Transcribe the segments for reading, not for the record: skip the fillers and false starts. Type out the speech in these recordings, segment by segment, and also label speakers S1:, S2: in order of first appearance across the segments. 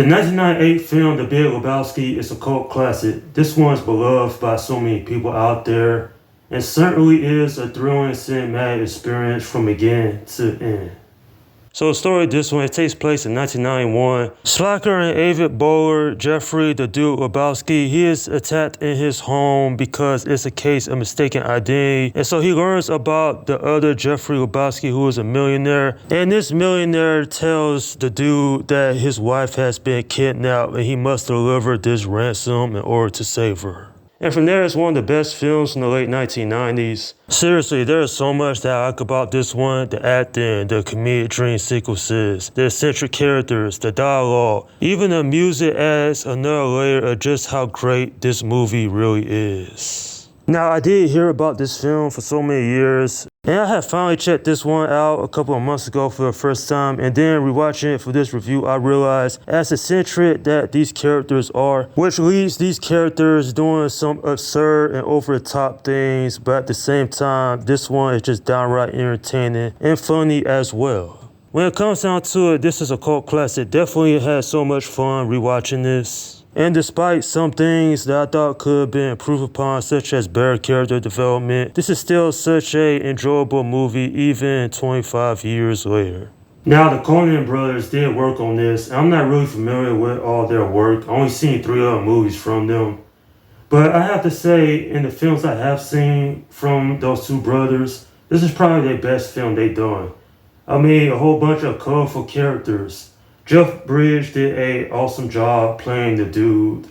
S1: The 1998 film The Big Lebowski is a cult classic. This one's beloved by so many people out there, and certainly is a thrilling cinematic experience from beginning to end. So the story of this one, it takes place in 1991. Slacker and avid bowler Jeffrey the Duke Lebowski, he is attacked in his home because it's a case of mistaken identity. And so he learns about the other Jeffrey Lebowski, who is a millionaire. And this millionaire tells the dude that his wife has been kidnapped and he must deliver this ransom in order to save her. And from there, it's one of the best films from the late 1990s. Seriously, there is so much that I like about this one. The acting, the comedic dream sequences, the eccentric characters, the dialogue. Even the music adds another layer of just how great this movie really is. Now, I did hear about this film for so many years, and I had finally checked this one out a couple of months ago for the first time, and then rewatching it for this review, I realized as eccentric that these characters are, which leads these characters doing some absurd and over-the-top things, but at the same time, this one is just downright entertaining and funny as well. When it comes down to it, this is a cult classic. Definitely had so much fun rewatching this. And despite some things that I thought could have been improved upon, such as better character development, this is still such an enjoyable movie even 25 years later. Now, the Coen brothers did work on this. I'm not really familiar with all their work. I only seen 3 other movies from them. But I have to say, in the films I have seen from those 2 brothers, this is probably their best film they've done. I mean, a whole bunch of colorful characters. Jeff Bridges did an awesome job playing the dude.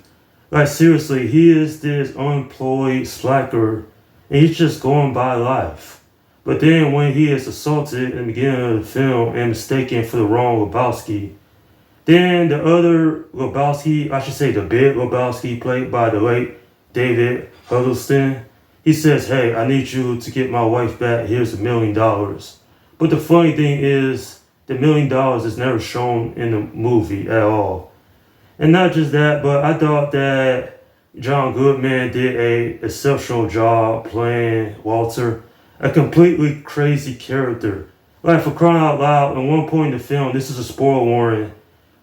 S1: Like seriously, he is this unemployed slacker and he's just going by life. But then when he is assaulted in the beginning of the film and mistaken for the wrong Lebowski, then the other Lebowski, I should say the Big Lebowski, played by the late David Huddleston, he says, "Hey, I need you to get my wife back. Here's $1 million. But the funny thing is, the $1 million is never shown in the movie at all. And not just that, but I thought that John Goodman did an exceptional job playing Walter, a completely crazy character. Like for crying out loud, at one point in the film, this is a spoiler warning,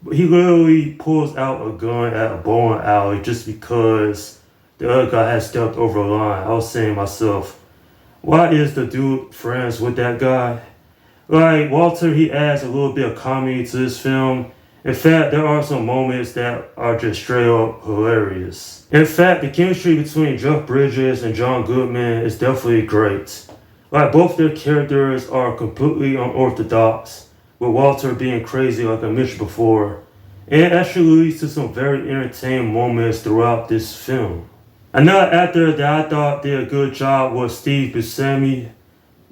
S1: but he literally pulls out a gun at a bowling alley just because the other guy had stepped over a line. I was saying to myself, why is the dude friends with that guy? Like, Walter, he adds a little bit of comedy to this film. In fact, there are some moments that are just straight up hilarious. In fact, the chemistry between Jeff Bridges and John Goodman is definitely great. Like, both their characters are completely unorthodox, with Walter being crazy like I mentioned before. And it actually leads to some very entertaining moments throughout this film. Another actor that I thought did a good job was Steve Buscemi.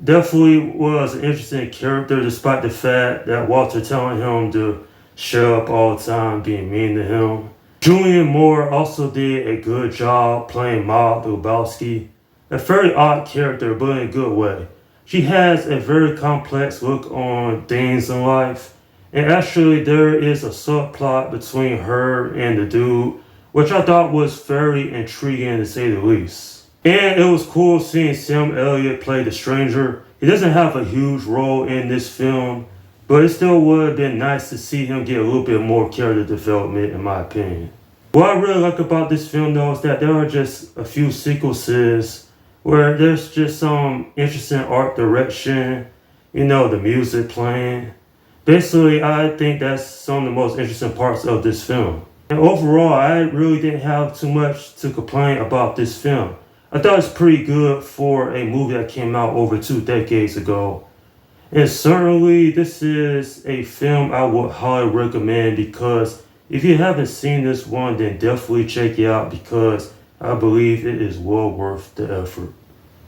S1: Definitely was an interesting character despite the fact that Walter telling him to shut up all the time, being mean to him. Julianne Moore also did a good job playing Maud Lebowski. A very odd character, but in a good way. She has a very complex look on things in life. And actually there is a subplot between her and the dude, which I thought was very intriguing to say the least. And it was cool seeing Sam Elliott play the stranger. He doesn't have a huge role in this film, but it still would have been nice to see him get a little bit more character development, in my opinion. What I really like about this film, though, is that there are just a few sequences where there's just some interesting art direction, the music playing. Basically, I think that's some of the most interesting parts of this film. And overall, I really didn't have too much to complain about this film. I thought it's pretty good for a movie that came out over 2 decades ago. And certainly this is a film I would highly recommend, because if you haven't seen this one, then definitely check it out, because I believe it is well worth the effort.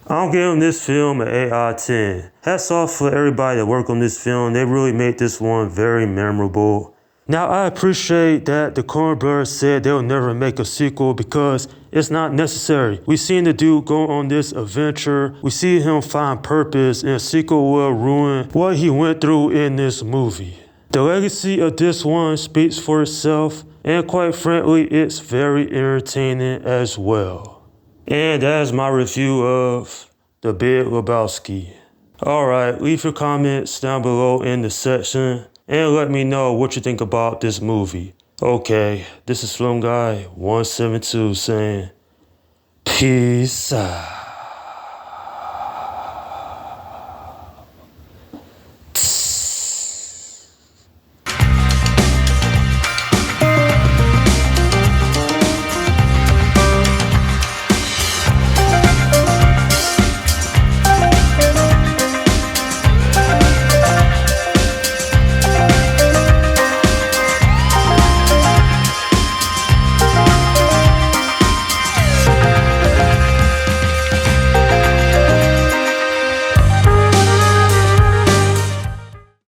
S1: I'm giving this film an 8 out of 10. Hats off for everybody that worked on this film. They really made this one very memorable. Now, I appreciate that the Coen brothers said they'll never make a sequel because it's not necessary. We seen the dude go on this adventure. We see him find purpose, and a sequel will ruin what he went through in this movie. The legacy of this one speaks for itself, and quite frankly, it's very entertaining as well. And that is my review of The Big Lebowski. Alright, leave your comments down below in the section and let me know what you think about this movie. Okay, this is Slim Guy 172 saying, peace out.